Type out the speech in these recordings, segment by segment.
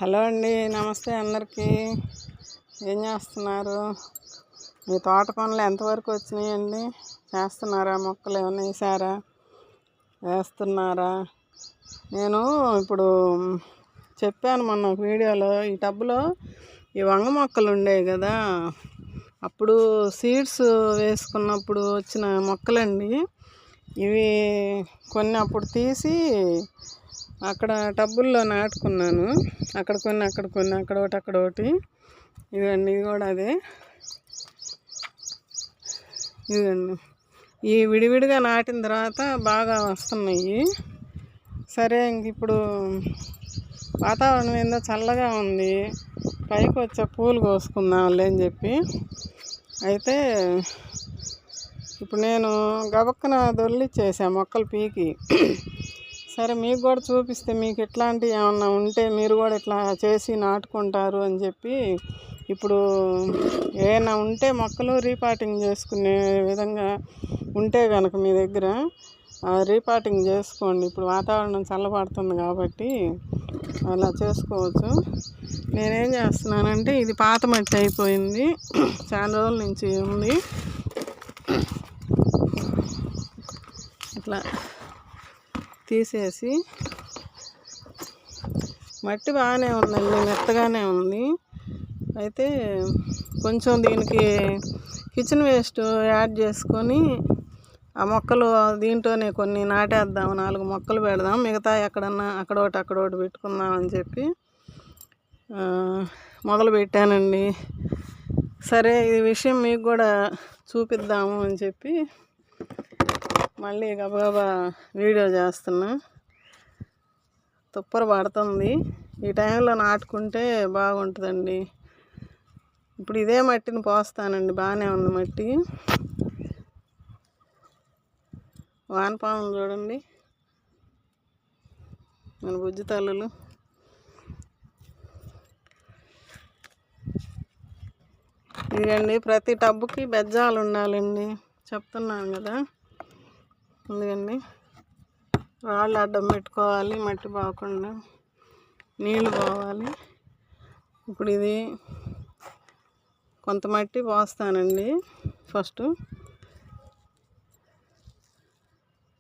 Hello అండి, నమస్తే అందరికీ. ఏం చేస్తున్నారు? మీ తోట పనులు ఎంతవరకు వచ్చినాయండి? చేస్తున్నారా? మొక్కలు ఏమైనా వేసారా? వేస్తున్నారా? నేను ఇప్పుడు చెప్పాను మొన్న ఒక వీడియోలో, ఈ టబ్లో ఈ వంగ మొక్కలు ఉండేవి కదా, అప్పుడు సీడ్స్ వేసుకున్నప్పుడు వచ్చిన మొక్కలండి ఇవి. కొన్ని అప్పుడు తీసి అక్కడ టబ్బుల్లో నాటుకున్నాను. అక్కడ కొన్ని అక్కడ ఒకటి ఇదండి. ఇది కూడా అదే. ఇదండి, ఈ విడివిడిగా నాటిన తర్వాత బాగా వస్తున్నాయి. సరే, ఇంక ఇప్పుడు వాతావరణం ఏందో చల్లగా ఉంది, పైకి వచ్చే పూలు కోసుకుందాంలే అని చెప్పి అయితే ఇప్పుడు నేను గబక్కన దొల్లిచ్చేసా మొక్కలు పీకి. సరే, మీకు కూడా చూపిస్తే మీకు ఇట్లాంటివి ఏమన్నా ఉంటే మీరు కూడా ఇట్లా చేసి నాటుకుంటారు అని చెప్పి ఇప్పుడు ఏమైనా ఉంటే మొక్కలు రీపాటింగ్ చేసుకునే విధంగా ఉంటే కనుక మీ దగ్గర రీపాటింగ్ చేసుకోండి. ఇప్పుడు వాతావరణం చల్లబడుతుంది కాబట్టి అలా చేసుకోవచ్చు. నేనేం చేస్తున్నానంటే, ఇది పాత మట్టి అయిపోయింది, చాలా రోజుల నుంచి ఉంది. ఇట్లా తీసేసి, మట్టి బాగానే ఉందండి, మెత్తగానే ఉంది. అయితే కొంచెం దీనికి కిచెన్ వేస్ట్ యాడ్ చేసుకొని ఆ మొక్కలు దీంట్లోనే కొన్ని నాటేద్దాం, 4 మొక్కలు పెడదాం, మిగతా ఎక్కడన్నా అక్కడోటి పెట్టుకుందాం అని చెప్పి మొదలు పెట్టానండి. సరే, ఈ విషయం మీకు కూడా చూపిద్దాము అని చెప్పి మళ్ళీ గబగబా వీడియో చేస్తున్నా. తుప్పర పడుతుంది, ఈ టైంలో నాటుకుంటే బాగుంటుందండి. ఇప్పుడు ఇదే మట్టిని పోస్తానండి, బాగానే ఉంది మట్టి. వానపాములు చూడండి, మన బుజ్జి తల్లులు. ఇదిగండి, ప్రతి టబ్బుకి బెజ్జాలు ఉండాలండి, చెప్తున్నాను కదా. ఎందుకండి, రాళ్ళు అడ్డం పెట్టుకోవాలి, మట్టి పోకుండా, నీళ్ళు పోవాలి. ఇప్పుడు ఇది కొంత మట్టి పోస్తానండి. ఫస్ట్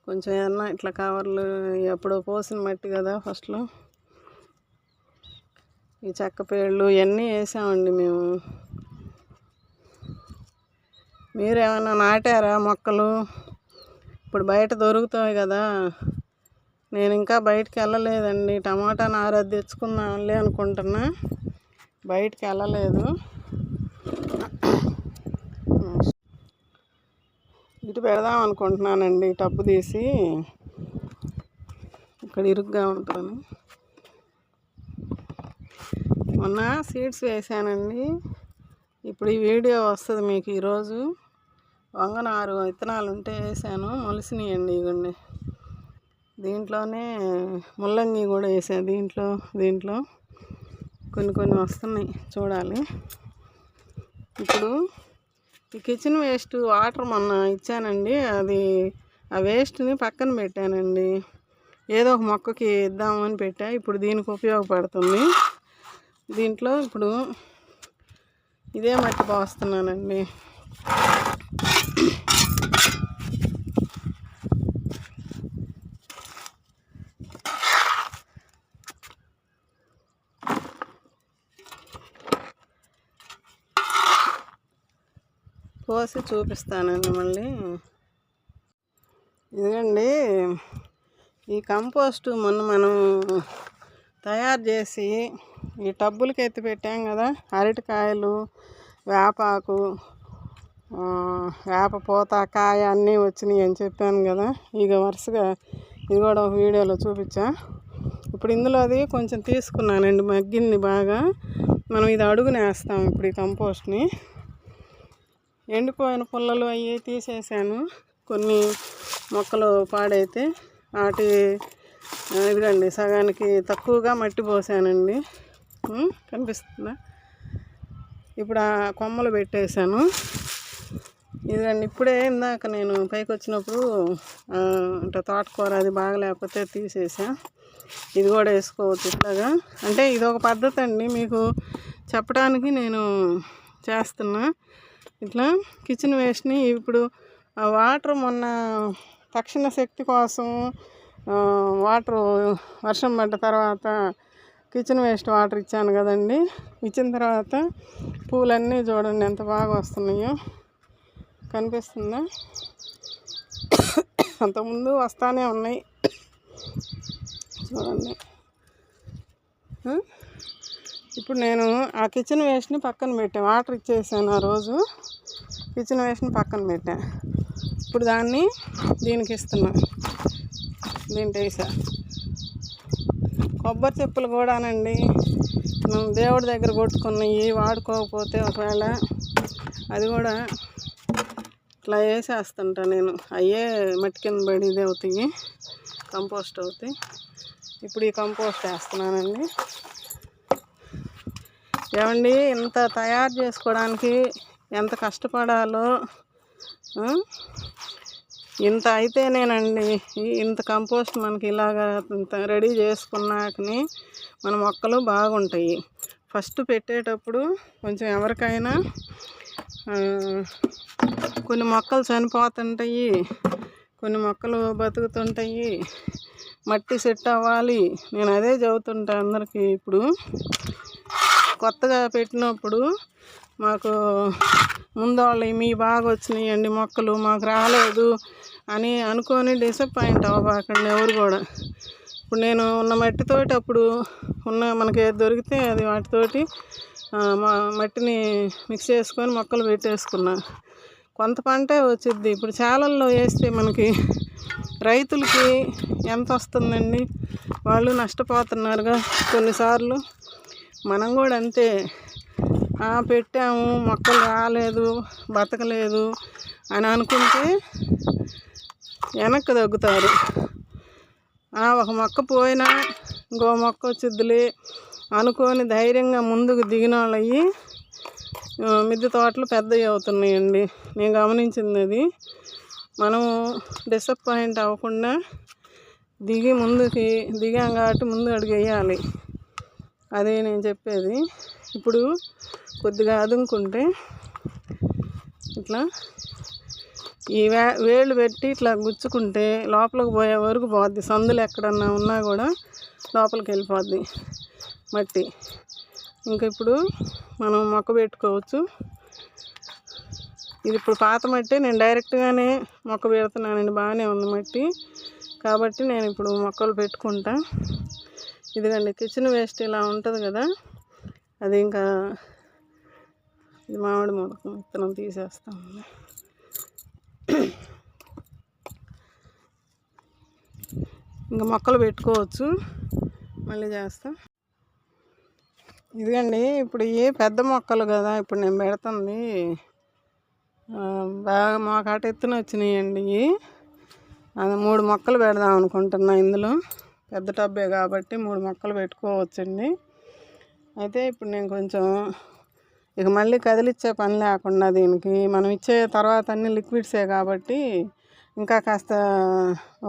కొంచెం ఏమన్నా ఇట్లా కవర్లు, ఎప్పుడో పోసిన మట్టి కదా ఫస్ట్లో. ఈ చెక్క పేళ్ళు ఇవన్నీ వేసామండి మేము. మీరు ఏమైనా నాటారా మొక్కలు? ఇప్పుడు బయట దొరుకుతాయి కదా, నేను ఇంకా బయటికి వెళ్ళలేదండి. టమాటా నార తెచ్చుకుందాంలే అనుకుంటున్నా, బయటికి వెళ్ళలేదు. ఇటు పెడదాం అనుకుంటున్నానండి, టబ్బు తీసి ఇక్కడ ఇరుగ్గా ఉంటుంది. మొన్న సీడ్స్ వేసానండి, ఇప్పుడు ఈ వీడియో వస్తుంది మీకు. ఈరోజు వంగనారు విత్తనాలు ఉంటే వేసాను, మొలిసినాయండి. ఇవ్వండి, దీంట్లోనే ముల్లంగి కూడా వేసా. దీంట్లో కొన్ని వస్తున్నాయి, చూడాలి. ఇప్పుడు ఈ కిచెన్ వేస్ట్ వాటర్ మొన్న ఇచ్చానండి, అది ఆ వేస్ట్ని పక్కన పెట్టానండి. ఏదో ఒక మొక్కకి ఇద్దామని పెట్టా, ఇప్పుడు దీనికి ఉపయోగపడుతుంది. దీంట్లో ఇప్పుడు ఇదే మట్టి పోస్తున్నానండి. పోసి చూపిస్తానండి మళ్ళీ. ఇదిగండి, ఈ కంపోస్టు మొన్న మనం తయారు చేసి ఈ టబ్బులకి ఎత్తి పెట్టాం కదా, అరటికాయలు, వేపాకు, వేప పూత, కాయ అన్నీ వచ్చినాయి అని చెప్పాను కదా. ఇక వరుసగా ఇది కూడా ఒక వీడియోలో చూపించా. ఇప్పుడు ఇందులో అది కొంచెం తీసుకున్నానండి, మగ్గింది బాగా. మనం ఇది అడుగునేస్తాం ఇప్పుడు ఈ కంపోస్ట్ని. ఎండిపోయిన పుల్లలు అవి తీసేసాను, కొన్ని మొక్కలు పాడైతే వాటి ఇదిగండి సగానికి తక్కువగా మట్టి పోసానండి. కనిపిస్తుందా? ఇప్పుడు ఆ కొమ్మలు పెట్టేశాను. ఇదిగండి, ఇప్పుడే ఇందాక నేను పైకి వచ్చినప్పుడు అంటే తోటకూర అది బాగా లేకపోతే తీసేసా. ఇది కూడా వేసుకోవచ్చు ఇట్లాగా. అంటే ఇది ఒక పద్ధతి అండి, మీకు చెప్పడానికి నేను చేస్తున్నా. ఇట్లా కిచెన్ వేస్ట్ని ఇప్పుడు వాటర్ మొన్న తక్షణ శక్తి కోసం వాటర్ వర్షం పడ్డ తర్వాత కిచెన్ వేస్ట్ వాటర్ ఇచ్చాను కదండి. ఇచ్చిన తర్వాత పూలన్నీ చూడండి ఎంత బాగా వస్తున్నాయో, కనిపిస్తుందా? అంతకుముందు వస్తానే ఉన్నాయి చూడండి. ఇప్పుడు నేను ఆ కిచెన్ వేస్ట్ని పక్కన పెట్టాను, వాటర్ ఇచ్చేసాను ఆ రోజు. కిచెన్ వేస్ట్ని పక్కన పెట్టాను. ఇప్పుడు దాన్ని దీనికి ఇస్తున్నా. దీంట్లో వేసా. కొబ్బరి చెప్పులు కూడానండి మనం దేవుడి దగ్గర కొట్టుకున్నవి వాడుకోకపోతే ఒకవేళ అది కూడా ఇట్లా వేసేస్తుంటా నేను. అయ్యే మట్టి కింద పడి ఇది అవుతాయి, కంపోస్ట్ అవుతాయి. ఇప్పుడు ఈ కంపోస్ట్ వేస్తున్నానండి. ఏమండి, ఇంత తయారు చేసుకోవడానికి ఎంత కష్టపడాలో ఇంత అయితేనేనండి ఇంత కంపోస్ట్ మనకి ఇలాగా ఇంత రెడీ చేసుకున్నాకని మన మొక్కలు బాగుంటాయి. ఫస్ట్ పెట్టేటప్పుడు కొంచెం ఎవరికైనా కొన్ని మొక్కలు చనిపోతుంటాయి, కొన్ని మొక్కలు బతుకుతుంటాయి. మట్టి సెట్ అవ్వాలి. నేను అదే చెబుతుంటా అందరికీ. ఇప్పుడు కొత్తగా పెట్టినప్పుడు మాకు ముందు వాళ్ళు మీ బాగా వచ్చినాయండి మొక్కలు, మాకు రాలేదు అని అనుకొని డిసప్పాయింట్ అవ్వకండి ఎవరు కూడా. ఇప్పుడు నేను ఉన్న మట్టితోటి అప్పుడు మనకి ఏది దొరికితే అది వాటితోటి మట్టిని మిక్స్ చేసుకొని మొక్కలు పెట్టేసుకున్నా. కొంత పంటే వచ్చిద్ది. ఇప్పుడు చాలల్లో వేస్తే మనకి రైతులకి ఎంత వస్తుందండి? వాళ్ళు నష్టపోతున్నారుగా కొన్నిసార్లు. మనం కూడా అంతే, పెట్టాము మొక్కలు రాలేదు, బతకలేదు అని అనుకుంటే వెనక్కి తగ్గుతారు. ఒక మొక్క పోయినా ఇంకో మొక్క వచ్చిద్దిలే అనుకొని ధైర్యంగా ముందుకు దిగిన వాళ్ళవి మిద్దె తోటలు పెద్దవి అవుతున్నాయండి. నేను గమనించింది అది. మనము డిసప్పాయింట్ అవ్వకుండా దిగాం కాబట్టి ముందు అడుగు వేయాలి. అదే నేను చెప్పేది. ఇప్పుడు కొద్దిగా అదుముకుంటే ఇట్లా ఈ వేళ్ళు పెట్టి ఇట్లా గుచ్చుకుంటే లోపలికి పోయే వరకు పోద్ది. సందులు ఎక్కడన్నా ఉన్నా కూడా లోపలికి వెళ్ళిపోద్ది మట్టి. ఇంకా ఇప్పుడు మనం మొక్క పెట్టుకోవచ్చు. ఇది ఇప్పుడు పాత మట్టి, నేను డైరెక్ట్గానే మొక్క పెడుతున్నానండి. బాగానే ఉంది మట్టి కాబట్టి నేను ఇప్పుడు మొక్కలు పెట్టుకుంటా. ఇదిగండి కిచెన్ వేస్ట్ ఇలా ఉంటుంది కదా, అది ఇంకా ఇది మామిడి మొలక విత్తనం తీసేస్తాం. ఇంకా మొక్కలు పెట్టుకోవచ్చు. మళ్ళీ చేస్తా. ఇదిగండి ఇప్పుడు ఏ పెద్ద మొక్కలు కదా ఇప్పుడు నేను పెడుతుంది, బాగా మోకాట ఎత్తున వచ్చినాయండి. అది 3 మొక్కలు పెడదాం అనుకుంటున్నా. ఇందులో పెద్ద టబ్బే కాబట్టి 3 మొక్కలు పెట్టుకోవచ్చండి. అయితే ఇప్పుడు నేను కొంచెం ఇక మళ్ళీ కదిలిచ్చే పని లేకుండా దీనికి మనం ఇచ్చే తర్వాత అన్ని లిక్విడ్సే కాబట్టి ఇంకా కాస్త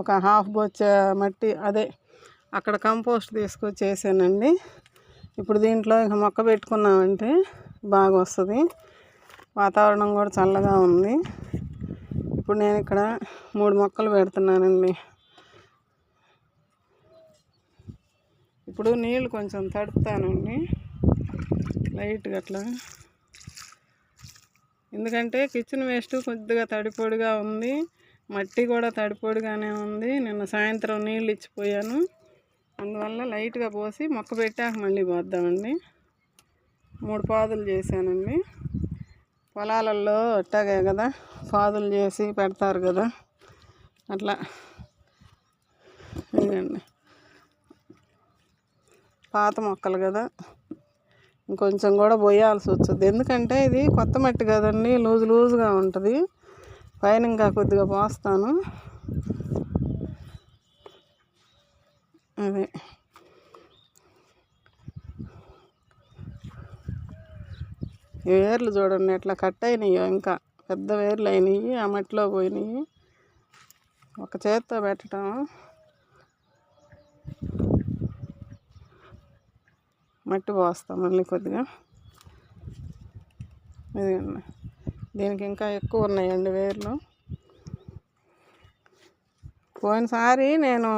ఒక హాఫ్ బొచ్చ మట్టి అదే అక్కడ కంపోస్ట్ తీసుకొచ్చి వేసానండి. ఇప్పుడు దీంట్లో ఇక మొక్క పెట్టుకున్నామంటే బాగా వస్తుంది. వాతావరణం కూడా చల్లగా ఉంది. ఇప్పుడు నేను ఇక్కడ 3 మొక్కలు పెడుతున్నానండి. ఇప్పుడు నీళ్ళు కొంచెం తడుపుతానండి లైట్గా అట్లా, ఎందుకంటే కిచెన్ వేస్ట్ కొద్దిగా తడిపొడిగా ఉంది, మట్టి కూడా తడిపొడిగానే ఉంది. నిన్న సాయంత్రం నీళ్ళు ఇచ్చిపోయాను, అందువల్ల లైట్గా పోసి మొక్క పెట్టాక మళ్ళీ పోద్దామండి. 3 పాదులు చేశానండి. పొలాలలో అట్టాగే కదా పాదులు చేసి పెడతారు కదా, అట్లా. ఇదండి పాత మొక్కలు కదా, ఇంకొంచెం కూడా పోయాల్సి వచ్చింది. ఎందుకంటే ఇది కొత్త మట్టి కదండి, లూజుగా ఉంటుంది. పైన ఇంకా కొద్దిగా పోస్తాను. అదే వేర్లు చూడండి ఎట్లా కట్ అయినాయో, ఇంకా పెద్ద వేర్లు అయినాయి, ఆ మట్టిలో పోయినాయి. ఒక చేత్తో పెట్టడం మట్టి పోస్తాం మళ్ళీ కొద్దిగా. ఇదిగండి, దీనికి ఇంకా ఎక్కువ ఉన్నాయండి వేర్లు. పోయినసారి నేను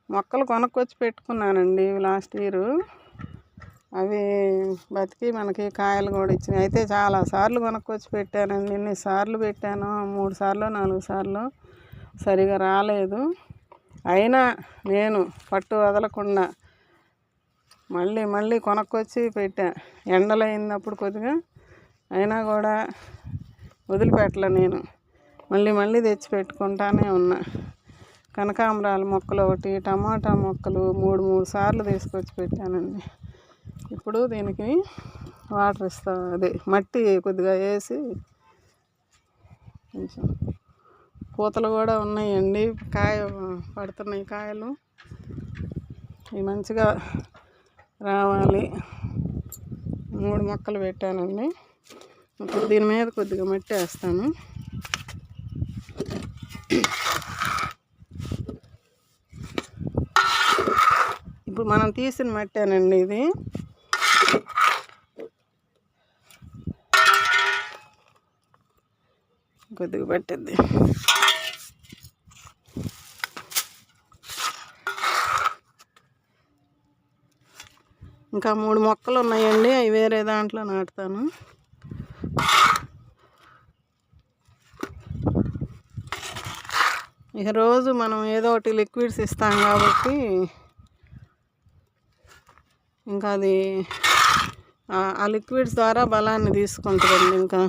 మొక్కలు కొనుక్కొచ్చి పెట్టుకున్నానండి లాస్ట్ ఇయర్. అవి బతికి మనకి కాయలు కూడా ఇచ్చినాయి. అయితే చాలాసార్లు కొనుక్కొచ్చి పెట్టానండి. ఎన్నిసార్లు పెట్టాను, 3 సార్లు 4 సార్లు సరిగా రాలేదు. అయినా నేను పట్టు వదలకుండా మళ్ళీ కొనుక్కొచ్చి పెట్టా. ఎండలు అయినప్పుడు కొద్దిగా అయినా కూడా వదిలిపెట్టలే నేను. మళ్ళీ తెచ్చి పెట్టుకుంటానే ఉన్నా. కనకాంబరాల మొక్కలు ఒకటి, టమాటా మొక్కలు 3 సార్లు తీసుకొచ్చి పెట్టానండి. ఇప్పుడు దీనికి వాటర్ ఇస్తా, అదే మట్టి కొద్దిగా వేసి కొంచెం పూతలు కూడా ఉన్నాయండి. కాయ పడుతున్నాయి కాయలు. ఇవి మంచిగా రావాలి. 3 మొక్కలు పెట్టానండి. ఇప్పుడు దీని మీద కొద్దిగా మట్టి వేస్తాను. ఇప్పుడు మనం తీసిన మట్టేనండి ఇది. కొద్దిగా పట్టిద్ది. ఇంకా 3 మొక్కలు ఉన్నాయండి. అవి వేరే దాంట్లో నాటుతాను. ఇక రోజు మనం ఏదో ఒకటి లిక్విడ్స్ ఇస్తాం కాబట్టి ఇంకా అది ఆ లిక్విడ్స్ ద్వారా బలాన్ని తీసుకుంటుందండి. ఇంకా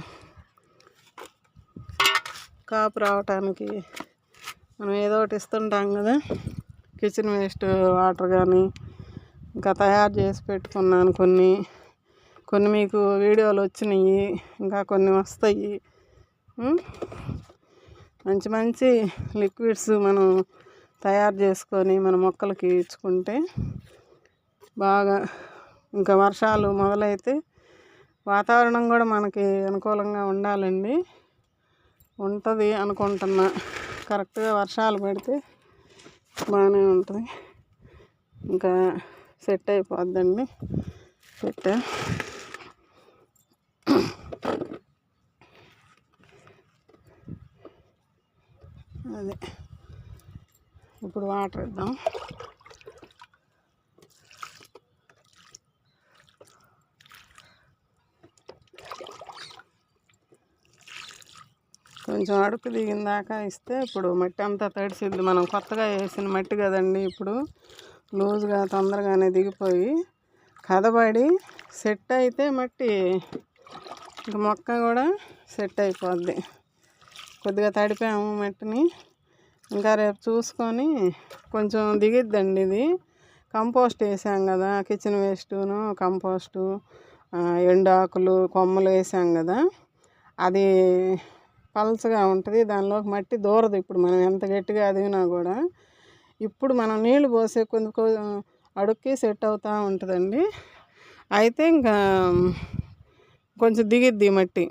కాపు రావటానికి మనం ఏదో ఒకటి ఇస్తుంటాం కదా. కిచెన్ వేస్ట్ వాటర్ కానీ ఇంకా తయారు చేసి పెట్టుకున్నాను. కొన్ని మీకు వీడియోలు వచ్చినాయి, ఇంకా కొన్ని వస్తాయి. మంచి లిక్విడ్స్ మనం తయారు చేసుకొని మన మొక్కలకి ఇచ్చుకుంటే బాగా, ఇంకా వర్షాలు మొదలైతే వాతావరణం కూడా మనకి అనుకూలంగా ఉండాలండి. ఉంటుంది అనుకుంటున్నా. కరెక్ట్గా వర్షాలు పడితే బాగానే ఉంటుంది. ఇంకా సెట్ అయిపోద్దండి. పెట్టా. అదే ఇప్పుడు వాటర్ ఇద్దాం. కొంచెం అడుగు దిగిన దాకా ఇస్తే ఇప్పుడు మట్టి అంతా తడిసిద్ది. మనం కొత్తగా వేసిన మట్టి కదండి. ఇప్పుడు లూజ్గా తొందరగానే దిగిపోయి కదబడి సెట్ అయితే మట్టి ఇంక మొక్క కూడా సెట్ అయిపోద్ది. కొద్దిగా తడిపాము మట్టిని. ఇంకా రేపు చూసుకొని కొంచెం దిగిద్దండి. ఇది కంపోస్ట్ వేసాం కదా, కిచెన్ వేస్టును కంపోస్టు, ఎండాకులు కొమ్మలు వేసాం కదా, అది పల్చగా ఉంటుంది. దానిలోకి మట్టి దూరదు. ఇప్పుడు మనం ఎంత గట్టిగా అదిగినా కూడా ఇప్పుడు మనం నీళ్లు పోసే అడుక్కి సెట్ అవుతూ ఉంటుందండి. అయితే ఇంకా కొంచెం దిగిద్ది మట్టి.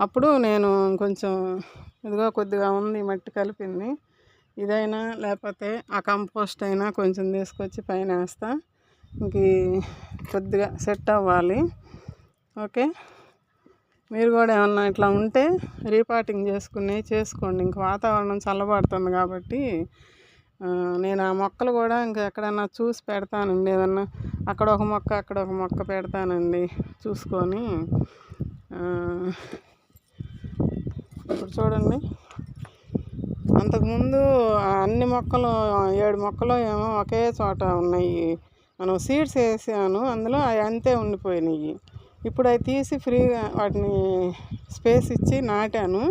అప్పుడు నేను కొంచెం ఇదిగో కొద్దిగా ఉంది మట్టి కలిపింది. ఇదైనా లేకపోతే ఆ కంపోస్ట్ అయినా కొంచెం తీసుకొచ్చి పైన వేస్తా. ఇంక కొద్దిగా సెట్ అవ్వాలి. ఓకే, మీరు కూడా ఏమన్నా ఇట్లా ఉంటే రీపాటింగ్ చేసుకోండి. ఇంక వాతావరణం చల్లబడుతుంది కాబట్టి నేను ఆ మొక్కలు కూడా ఇంకా ఎక్కడన్నా చూసి పెడతానండి. ఏదన్నా అక్కడ ఒక మొక్క పెడతానండి చూసుకొని. ఇప్పుడు చూడండి, అంతకుముందు అన్ని మొక్కలు 7 మొక్కలు ఏమో ఒకే చోట ఉన్నాయి. మనం సీడ్స్ వేసాను, అందులో అవి అంతే ఉండిపోయినాయి. ఇప్పుడు అవి తీసి ఫ్రీగా వాటిని స్పేస్ ఇచ్చి నాటాను.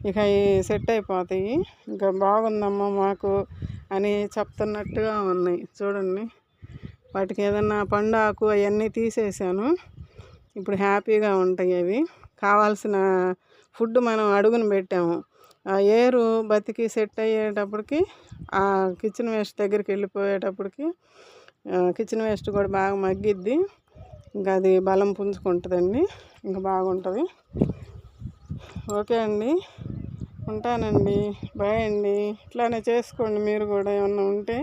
ఇక అవి సెట్ అయిపోతాయి. ఇంకా బాగుందమ్మా మాకు అని చెప్తున్నట్టుగా ఉన్నాయి. చూడండి, వాటికి ఏదన్నా పండు ఆకు అవన్నీ తీసేసాను. ఇప్పుడు హ్యాపీగా ఉంటాయి. అవి కావాల్సిన ఫుడ్ మనం అడుగున పెట్టాము. ఆ ఏరు బతికి సెట్ అయ్యేటప్పటికి ఆ కిచెన్ వేస్ట్ దగ్గరికి వెళ్ళిపోయేటప్పటికి కిచెన్ వేస్ట్ కూడా బాగా మగ్గిద్ది. ఇంకా అది బలం పుంజుకుంటుందండి. ఇంకా బాగుంటుంది. ఓకే అండి, ఉంటానండి. బాయ్ అండి. ఇట్లానే చేసుకోండి మీరు కూడా. ఏమన్నా ఉంటే